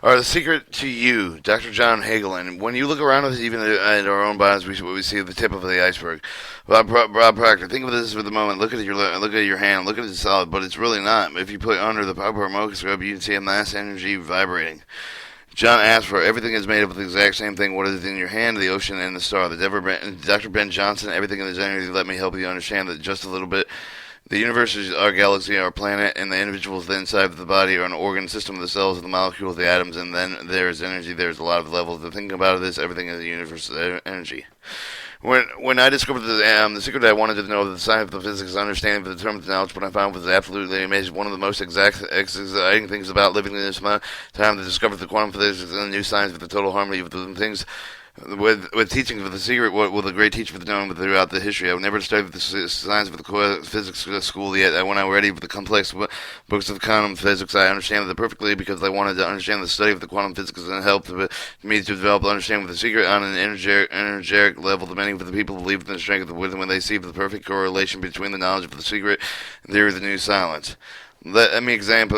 are the secret to you, Dr. John Hagel. And when you look around us, even at our own bodies, we see the tip of the iceberg. Bob Proctor, think of this for the moment. Look at your hand. Look at it solid, but it's really not. If you put it under the power microscope, you can see a mass energy vibrating. John asked for everything is made up of the exact same thing. What is in your hand, the ocean, and the star. Dr. Ben Johnson, everything in this energy. Let me help you understand that just a little bit. The universe is our galaxy, our planet, and the individuals inside of the body are an organ system of the cells, of the molecules, the atoms, and then there's energy. There's a lot of levels. The thing about this, everything in the universe is energy. When I discovered the secret I wanted to know, the science of the physics, understanding of the terms of knowledge, what I found was absolutely amazing. One of the most exciting things about living in this time to discover the quantum physics and the new science of the total harmony of the things with teachings of the secret, what will the great teacher have known throughout the history? I would never studied the science of the physics school yet. When I read the complex books of quantum physics, I understand it perfectly because I wanted to understand the study of the quantum physics and helped me to develop understanding of the secret on an energetic level. The many of the people believe in the strength of the wisdom when they see the perfect correlation between the knowledge of the secret and theory of the new silence. Let me explain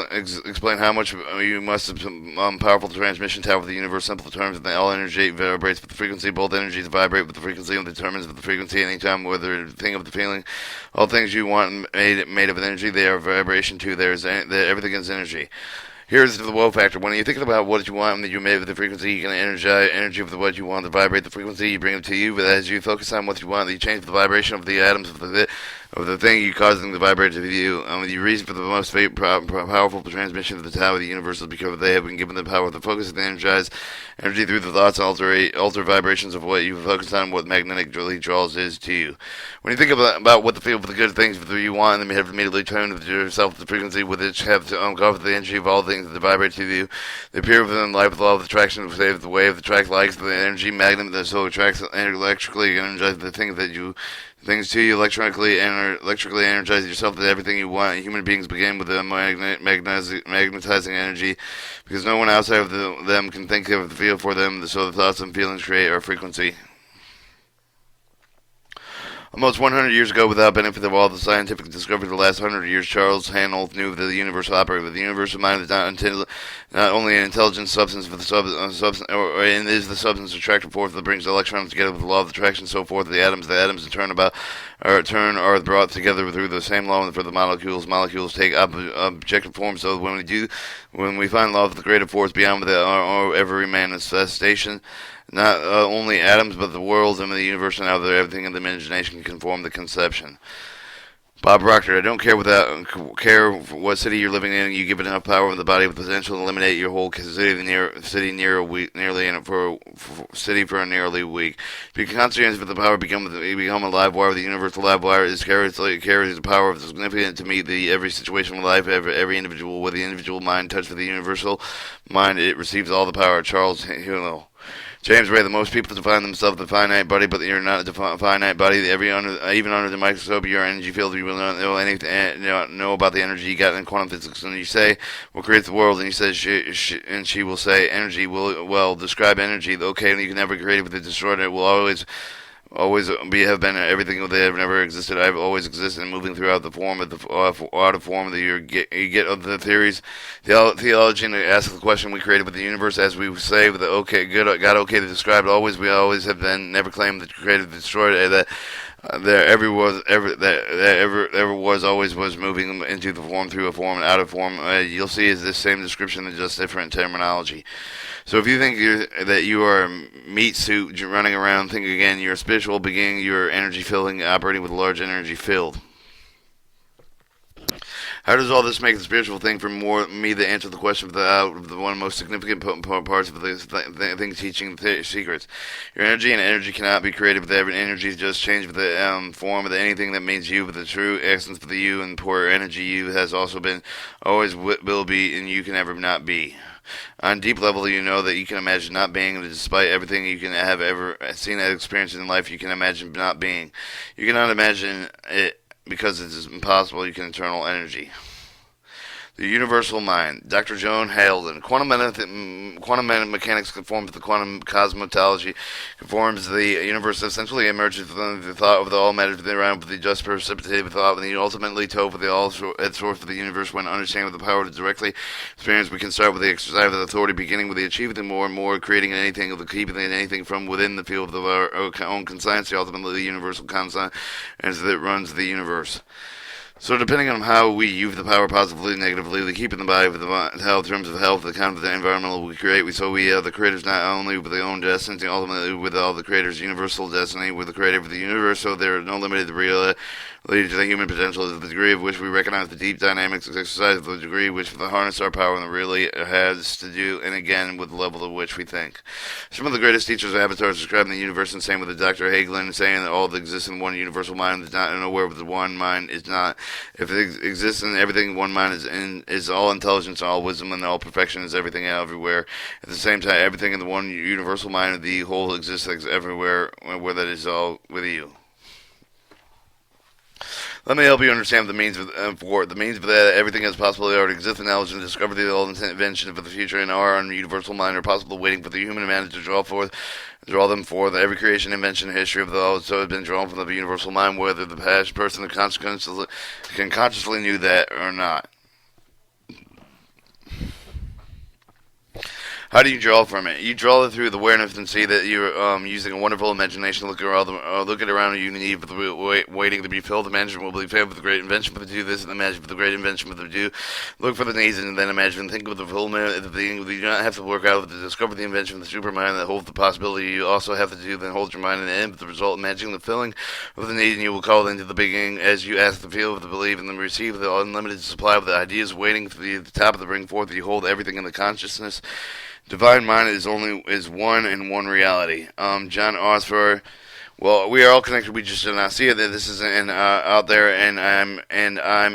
how much you must have powerful transmission tower of the universe. Simple terms, and all energy vibrates with the frequency. Both energies vibrate with the frequency and determines the frequency anytime, whether thing of the feeling. All things you want made of energy, they are vibration too. Everything is energy. Here's the woe factor. When you're thinking about what you want and you made with the frequency, you can energize energy of what you want to vibrate the frequency, you bring it to you, but as you focus on what you want, you change the vibration of the atoms of the thing you cause them to vibrate to you. The reason for the most powerful transmission of the Tao of the universe is because they have been given the power to focus and energize energy through the thoughts, alter vibrations of what you focus on, what magnetically draws is to you. When you think about what the feel for the good things that you want, and then you have immediately turned with yourself the frequency with which have to uncover the energy of all things that vibrate to you. They appear within life with law of attraction, save the wave, the track likes the energy magnet that so attracts electrically energizes the things to you electrically energize yourself to everything you want. Human beings begin with the magnetizing energy because no one outside of them can think of the feel for them, so the thoughts and feelings create our frequency. Almost 100 years ago, without benefit of all the scientific discovery of the last 100 years, Charles Handel knew that the universe operated. The universe of mind is not only an intelligent substance, but it is the substance attractive force that brings electrons together with the law of attraction, so forth. The atoms in turn are brought together through the same law for the molecules. Molecules take objective form. So when we find law of the greater force beyond our every manifestation, not only atoms, but the worlds and the universe and everything in the imagination can form the conception. Bob Proctor, I don't care what city you're living in. You give it enough power in the body with the potential to eliminate your whole city for a nearly week. Be conscientious of the power become a live wire. The universal live wire carries the power of the significant to meet every situation of life. Every individual with the individual mind touched with the universal mind, it receives all the power. Charles Handel. James Ray, the most people define themselves the finite body, but you're not a finite body. Even under the microscope, your energy field, you will not know anything, know about the energy you got in quantum physics. And you say, "What creates the world?" And he says, she will say, "Energy." Well, describe energy. Okay, you can never create it with it destroyed. It will have been everything that have never existed. I've always existed, moving throughout the form of the out of form that you get of the theories. Theology and ask the question: we created with the universe, as we say with the God okay to describe it. We always have been. Never claimed that created, destroyed that. There ever was, always was, moving into the form, through a form, and out of form. You'll see is this same description, and just different terminology. So if you think that you are a meat suit running around, think again. You're a spiritual being. You're energy filling, operating with a large energy field. How does all this make the spiritual thing for me to answer the question of the one most significant parts of the thing teaching the secrets? Your energy and energy cannot be created with every energy is just changed with the form of anything that means you, but the true essence of the you and pure energy you has also been, always will be, and you can never not be. On a deep level, you know that you can imagine not being, despite everything you can have ever seen and experienced in life, you can imagine not being. You cannot imagine it because it is impossible. You can eternal energy. The universal mind. Dr. Joan Halden. Quantum mechanics conforms to the quantum cosmology, conforms the universe essentially emerges from the thought of the all matter around the just precipitated thought, and the ultimately tove of the all at source of the universe. When understanding with the power to directly experience, we can start with the exercise of the authority, beginning with the achieving more and more, creating anything, of the keeping anything from within the field of our own conscience, ultimately the universal conscience, as it runs the universe. So depending on how we use the power positively, negatively, we keep in the body with the health, in terms of health, the kind of the environmental we create. We are the creators not only with their own destiny, ultimately with all the creators' universal destiny, with the creator of the universe. So there is no limit to the leading to the human potential is the degree of which we recognize the deep dynamics of exercise, the degree which the harness our power and really has to do, and again with the level at which we think. Some of the greatest teachers of avatars describing the universe, and same with the Dr. Hagelin, saying that all that exists in one universal mind is not unaware of the one mind is not. If it exists in everything, one mind is all intelligence, all wisdom, and all perfection is everything everywhere. At the same time, everything in the one universal mind of the whole exists everywhere, where that is all with you. Let me help you understand the means for it. The means for that everything is possibly already exists. The knowledge and discovery of all inventions for the future in our universal mind are possible, waiting for the human mind to draw them forth. Every creation, invention, history of the all so has been drawn from the universal mind, whether the past person can consciously knew that or not. How do you draw from it? You draw it through the awareness and see that you're using a wonderful imagination. Look at around you need for the waiting to be filled. Imagine will be filled with the great invention for the do this, and imagine for the great invention for the do. Look for the needs, and then imagine and think of the full the thing. You do not have to work out to discover the invention of the supermind that holds the possibility. You also have to do then hold your mind in the end with the result. Imagine the filling of the need, and you will call into the beginning as you ask the feel of the belief, and then receive the unlimited supply of the ideas waiting for the top of the bring forth. You hold everything in the consciousness. Divine mind is one and one reality. John Osfer. Well, we are all connected. We just do not see it. That this is out there, and I'm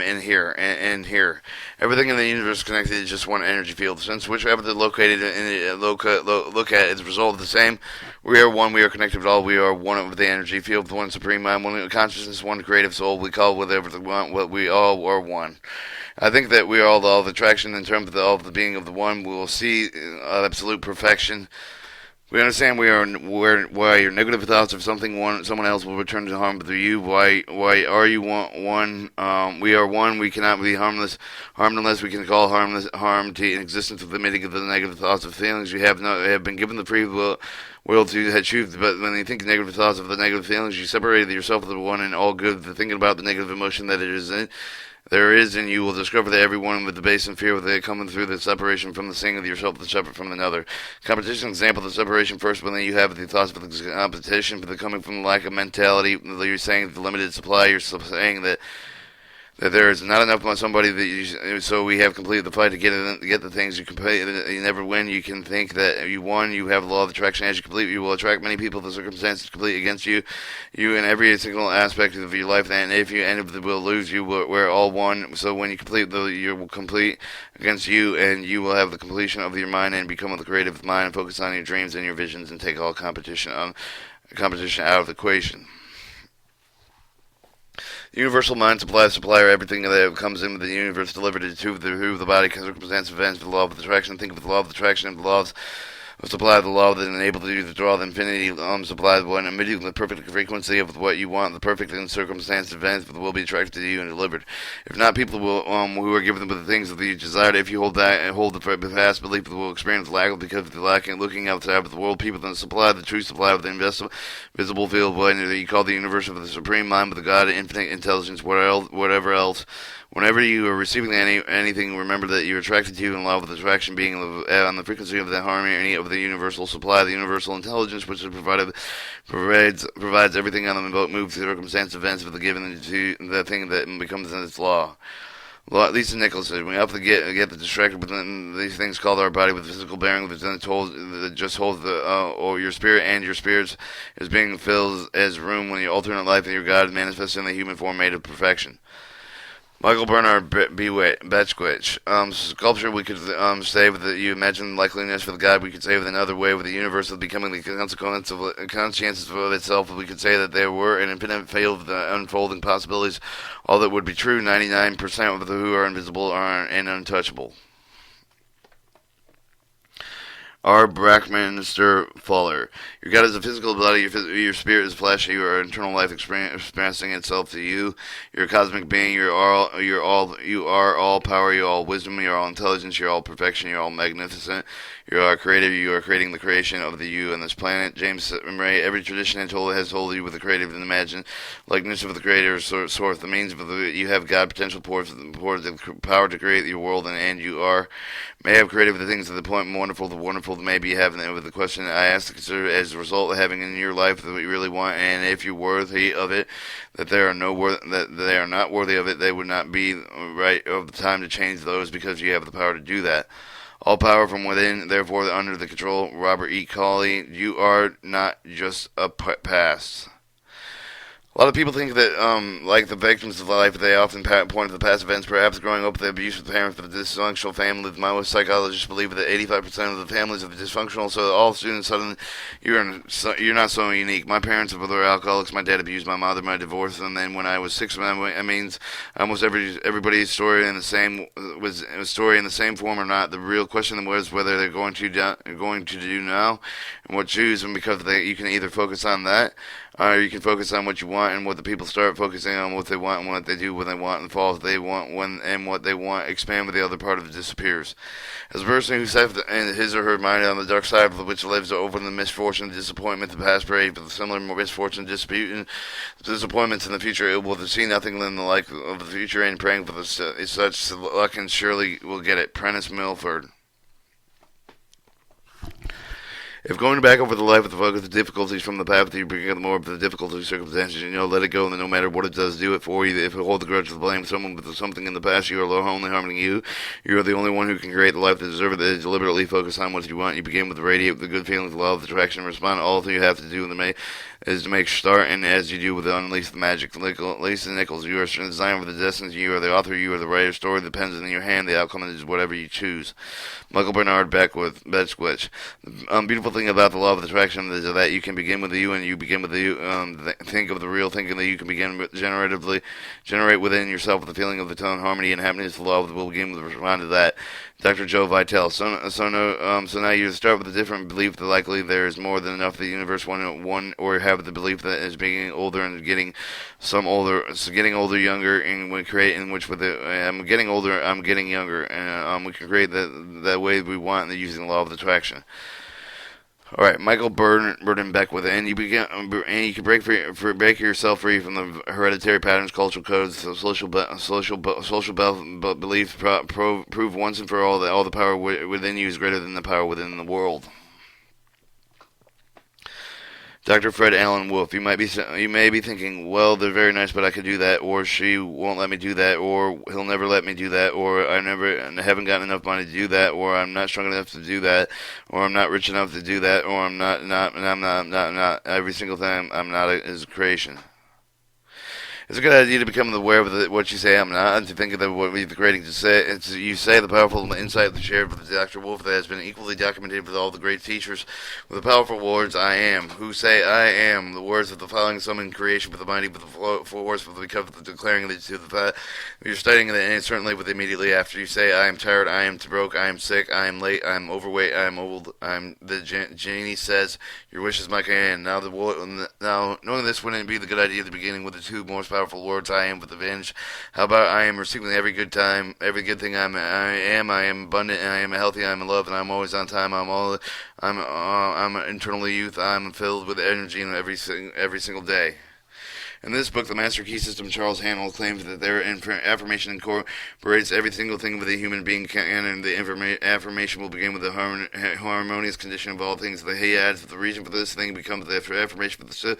in here, and here. Everything in the universe is connected is just one energy field. Since whichever they're located in, look at is the result of the same. We are one. We are connected with all. We are one of the energy field. One supreme mind. One consciousness. One creative soul. We call whatever we want. What we all are one. I think that we are all the law of attraction in terms of the being of the one. We will see absolute perfection. We understand why your negative thoughts of someone else will return to harm through you. Why are you one? We are one. We cannot be harmed unless we can call harm to existence with the meaning of the negative thoughts of feelings. You have been given the free will to choose, but when you think negative thoughts of the negative feelings, you separated yourself from the one and all good. Thinking about the negative emotion that it is in. There is, and you will discover that everyone with the base and fear with it coming through the separation from the seeing of yourself that's separate from another. Competition example, the separation first, when you have the thoughts of the competition, but the coming from the lack of mentality. You're saying the limited supply. You're saying that there is not enough on somebody so we have completed the fight to get the things you complete. You never win. You can think that you won. You have the law of attraction. As you complete, you will attract many people. The circumstances complete against you in every single aspect of your life. And if you end up will lose, we're all one. So when you complete, you will complete against you, and you will have the completion of your mind and become the creative mind and focus on your dreams and your visions and take all competition out of the equation. Universal mind supplier, everything that comes into the universe delivered to through the body, circumstance, events, the law of attraction. Think of the law of attraction and the laws of supply, the law that enables you to draw the infinity supply, one immediately the perfect frequency of what you want, the perfect in circumstance events will be attracted to you and delivered. If not, people will who are given the things that you desire. If you hold the past belief, that will experience lack because of the lacking, looking outside of the world. People then supply the true supply of the visible field, what you call the universe of the supreme mind, with the God, infinite intelligence, whatever else. Whenever you are receiving anything, remember that you're attracted to in love with attraction being on the frequency of the harmony of the universal supply, the universal intelligence, which is provides everything on the boat, moves, circumstance, events, with the given to the thing that becomes its law. Lisa Nichols said, we often get distracted with these things called our body with physical bearing, that just holds or your spirit, and your spirit is being filled as room when your alternate life and your God manifests in the human form made of perfection. Michael Bernard Betchwich. Sculpture we could say that you imagine likeliness for the God we could say with another way with the universe of becoming the consequence of consciences of itself. We could say that there were an infinite field of the unfolding possibilities. All that would be true. 99% of the who are invisible are and untouchable. R. Brackminster Fuller. Your God is a physical body, your spirit is flesh, your internal life expressing itself to you. You're a cosmic being, you are all power, you are all wisdom, you are all intelligence, you are all perfection, you are all magnificent. You are creative, you are creating the creation of the you and this planet. James Ray, every tradition has told you with the creative and imagined likeness of the creator source, the means of the you have God potential for the power to create your world, and you are may have created the things to the point wonderful that maybe you have. With the question I ask to consider as a result of having in your life that you really want, and if you're worthy of it, that they are not worthy of it, they would not be right of the time to change those because you have the power to do that. All power from within, therefore under the control. Robert E. Colley, you are not just a past. A lot of people think that, like the victims of life, they often point to the past events, perhaps growing up with the abusive parents of the dysfunctional family. Most psychologists believe that 85% of the families are dysfunctional, so all students suddenly you're not so unique. My parents were alcoholics. My dad abused my mother. My divorce, and then when I was 6, I mean, almost everybody's story in the same was a story in the same form or not. The real question was whether they're going to do now, and what choose, and because you can either focus on that. You can focus on what you want and what the people start focusing on what they want and what they do when they want and falls they want when and what they want expand with the other part of it disappears. As a person who set his or her mind on the dark side of which lives over the misfortune, disappointment, the past parade, but the similar misfortune, dispute, and disappointments in the future, it will see nothing than the like of the future and praying for such luck and surely will get it. Prentice Milford. If going back over the life of the focus the difficulties from the path, you become more of the difficult circumstances, let it go, and then no matter what it does, do it for you. If you hold the grudge to blame someone with something in the past, you are only harming you. You are the only one who can create the life that deserves it. That is deliberately focus on what you want. You begin with the radiate, the good feelings, love, the attraction, respond. All you have to do is to make start, and as you do with the unleash the magic. Lisa Nichols, you are designed for the destiny. You are the author. You are the writer. Story depends in your hand. The outcome is whatever you choose. Michael Bernard Beckwith. The beautiful thing about the law of attraction is that you can begin with the you, and you begin with the you. Think of the real thinking that you can begin generate within yourself with the feeling of the tone, harmony, and happiness. The law will begin with respond to that. Dr. Joe Vitale. So now you start with a different belief that likely there is more than enough of the universe, one, or have the belief that is being older and getting getting older, younger, and we create in which with it, I'm getting older, I'm getting younger, and we can create that way we want using the law of attraction. All right, Michael Burden Beckwith, and you can break yourself free from the hereditary patterns, cultural codes, social beliefs. Prove once and for all that all the power within you is greater than the power within the world. Dr. Fred Allen Wolf, you may be thinking, well, they're very nice, but I could do that, or she won't let me do that, or he'll never let me do that, or I haven't gotten enough money to do that, or I'm not strong enough to do that, or I'm not rich enough to do that, or I'm not every single time I'm not his creation. It's a good idea to become aware of what you say I'm not, and to think of what we're creating to say. You say the powerful insight shared with Dr. Wolf that has been equally documented with all the great teachers with the powerful words I am, who say I am, the words of the following summon creation with the mighty, with the force, with the declaring it to the fact. You're studying it, and certainly with immediately after you say I am tired, I am broke, I am sick, I am late, I am overweight, I am old, the genie says, your wish is my command. Now knowing this wouldn't be the good idea at the beginning with the two most powerful words I am with advantage. How about I am receiving every good thing I am abundant, and I am healthy, I am in love, and I'm always on time. I'm internally youth. I'm filled with energy in every single day. In this book, the Master Key System, Charles Haanel claims that their affirmation incorporates every single thing with a human being can, and the affirmation will begin with the harmonious condition of all things. He adds that the reason for this thing becomes the affirmation for the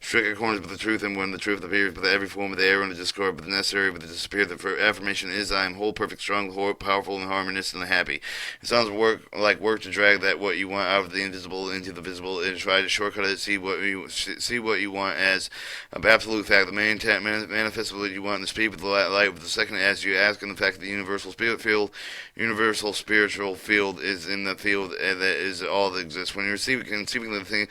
strict accordance with the truth, and when the truth appears, but every form of the error and the discord, but the necessary, but the disappear. The affirmation is, I am whole, perfect, strong, powerful, and harmonious, and happy. It sounds like work to drag what you want out of the invisible into the visible, and try to shortcut it, see what you want as absolute absolute fact. The main manifests what you want in the speed of the light of the second as you ask, and the fact that the universal spiritual field is in the field that is all that exists. When you're conceiving the thing,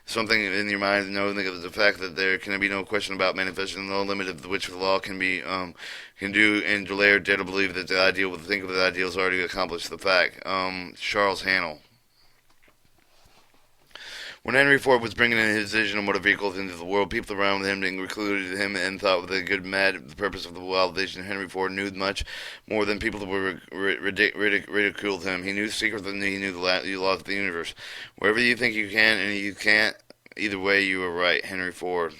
something in your mind, knowing the fact that there can be no question about manifestation, no limit of which the law can be can do, and dare to believe that the ideal, would think of the ideal, is already accomplished. The fact. Charles Hannell. When Henry Ford was bringing in his vision of motor vehicles into the world, people around him included him and thought with a good mad the purpose of the wild vision. Henry Ford knew much more than people that were ridiculed him. He knew the secret, and he knew the laws of the universe. Wherever you think you can and you can't, either way you are right. Henry Ford.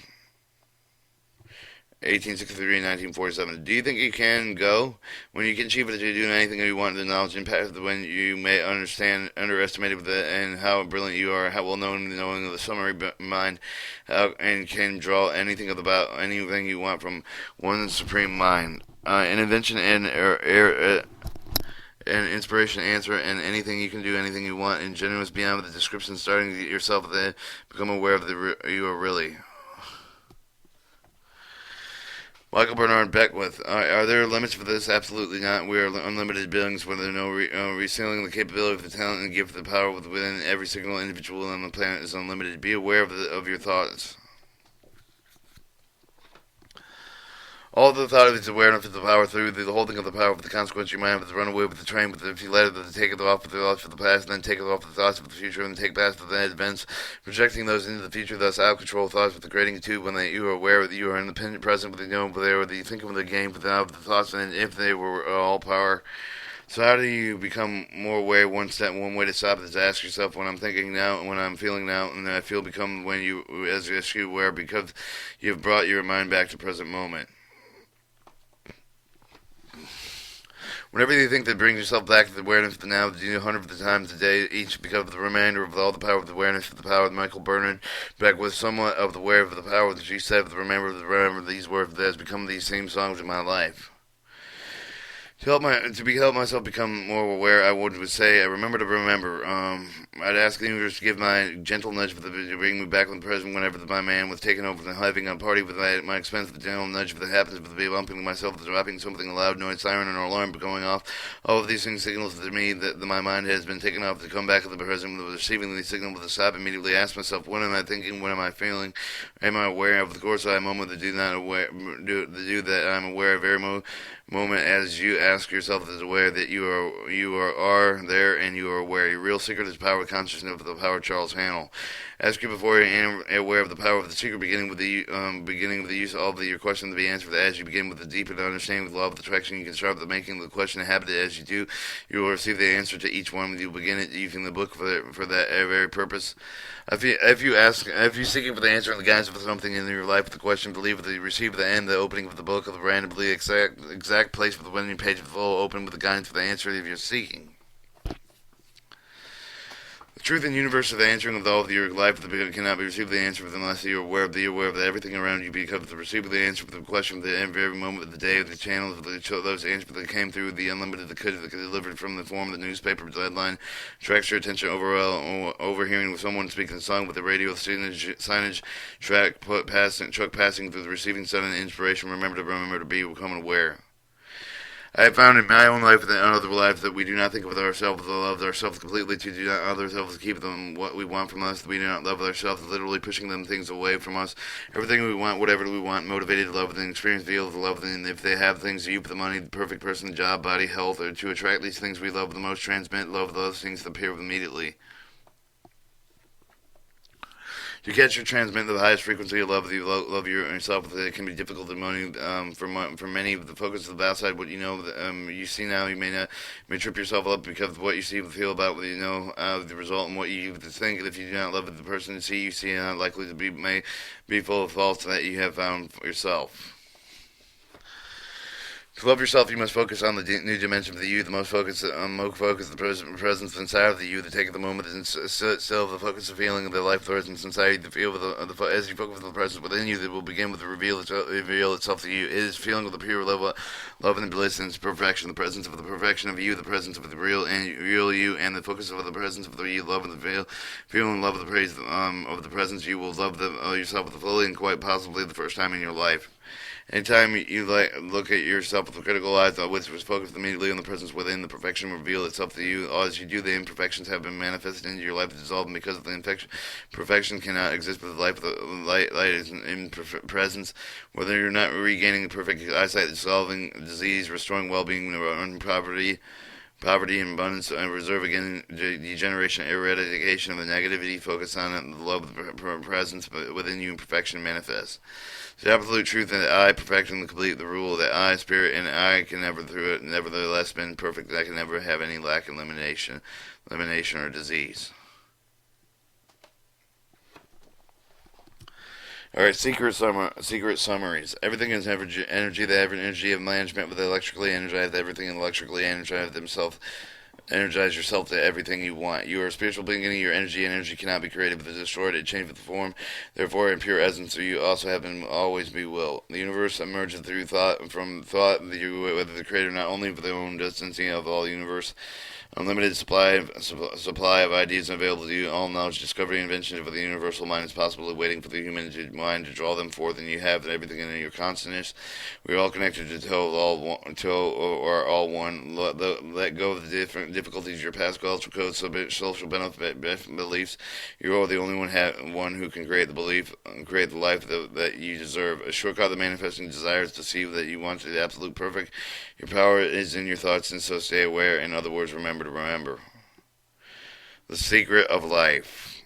1863-1947. Do you think you can go? When you can achieve it, you do anything you want, the knowledge and impact when you may underestimate it, and how brilliant you are, how well known, knowing of the summary mind, and can draw anything about anything you want from one supreme mind. An invention and an inspiration answer, and anything you can do, anything you want, and generous beyond the description, starting yourself, then become aware of you are really. Michael Bernard Beckwith. Are there limits for this? Absolutely not. We are unlimited beings where there are no resealing. The capability of the talent and gift of the power within every single individual on the planet is unlimited. Be aware of your thoughts. All the thought of its awareness of the power through the holding of the power of the consequence you might have to run away with the train, but if you let it take it off with the thoughts of the past, and then take it off with the thoughts of the future, and take past the events, projecting those into the future, thus out of control thoughts with the grading tube when you are aware that you are in the present, but you know that you think of the game without the thoughts, and if they were all power. So how do you become more aware? One way to stop is to ask yourself, when I'm thinking now, and when I'm feeling now, and I feel become when you, as you aware, because you've brought your mind back to present moment. Whenever you think that brings yourself back to the awareness of the now, do 100 of the times a day, each because of the remainder of all the power of the awareness of the power of Michael Bernard, back with somewhat of the aware of the power that you said, of the remember these words that has become these same songs in my life. To help myself become more aware, I would say, I remember to remember. I'd ask the universe to give my gentle nudge to bring me back in the present whenever my man was taken over and having a party with my expense. The gentle nudge that happens with the bumping myself, the dropping something, a loud noise, siren, or alarm going off. All of these things signals to me that my mind has been taken off to come back to the present. With receiving these signals with a stop, immediately ask myself, what am I thinking? What am I feeling? Am I aware of the course of that moment that I'm aware of every moment as you ask yourself is aware that you are there and you are aware. Your real secret is power consciousness of the power of Charles Hannell. Ask you before you are aware of the power of the secret, beginning with the use of all of your questions to be answered. As you begin with the deep and understanding of the law of attraction, you can start with the making of the question a habit. As you do, you will receive the answer to each one. You begin it using the book for that very purpose. If you seeking for the answer in the guise of something in your life with the question, believe that you receive the end, the opening of the book of the randomly exact place for the winning page of the full open with the guidance for the answer that you're seeking. The truth and universe of the answering of all of your life cannot be received the answer unless you are aware of that everything around you becomes the receiver of the answer for the question of the every moment of the day, of the channels of those answers that came through the unlimited, that could delivered from the form of the newspaper deadline, attracts your attention overhearing with someone speaking the song with the radio signage truck passing through the receiving sudden inspiration. Remember to become aware. I have found in my own life and in other lives that we do not think of ourselves, love ourselves completely, to do not love ourselves, keep them what we want from us. We do not love ourselves, literally pushing them things away from us. Everything we want, whatever we want, motivated to love and experience, feel the love, and if they have things, you, the money, the perfect person, the job, body, health, or to attract these things we love the most, transmit love those things that appear immediately. To catch or transmit the highest frequency of love, yourself, it can be difficult to money for many. The focus of the outside, what you know, you see now, you may trip yourself up because of what you see and feel about what you know, the result, and what you think. And if you do not love the person you see, not likely to may be full of faults that you have found for yourself. To love yourself, you must focus on the new dimension of the you. The most focus the presence inside of the you. The take of the moment and still the focus of feeling of the life presence inside you. The feel as you focus on the presence within you, that will begin with the reveal itself to you. It is feeling of the pure love and bliss and perfection. The presence of the perfection of you, the presence of the real you, and the focus of the presence of the you. Love and the feeling love of the praise of the presence. You will love yourself fully and quite possibly the first time in your life. Anytime you look at yourself with critical eyes, which was focused immediately on the presence within, the perfection reveal itself to you. As you do, the imperfections have been manifested into your life, dissolved, and because of the perfection cannot exist with the life. The light is in presence. Whether you're not regaining perfect eyesight, dissolving disease, restoring well-being, and poverty and abundance, and reserve again degeneration, eradication of the negativity, focus on it, the love of the presence within you, and perfection manifests. The absolute truth that I, perfection, the complete, the rule that I, spirit, and I can never, through it, nevertheless, been perfect, that I can never have any lack, elimination, or disease. Alright, secret summaries. Everything is energy. The energy of management with electrically energized. Everything electrically energized themselves. Energize yourself to everything you want. You are a spiritual being. Your energy cannot be created but destroyed. It changes with the form. Therefore, in pure essence, you also have been always be will. The universe emerges through thought. From thought, whether the creator not only for the own distancing of all the universe, unlimited supply of ideas available to you. All knowledge, discovery, invention of the universal mind is possible, waiting for the human mind to draw them forth, and you have everything in your consciousness. We are all connected all one. Let go of the different difficulties, your past cultural codes, social benefit beliefs. You are the only one who can create the belief, create the life that you deserve. A shortcut to manifesting desires to see that you want the absolute perfect. Your power is in your thoughts, and so stay aware. In other words, remember to remember. The secret of life.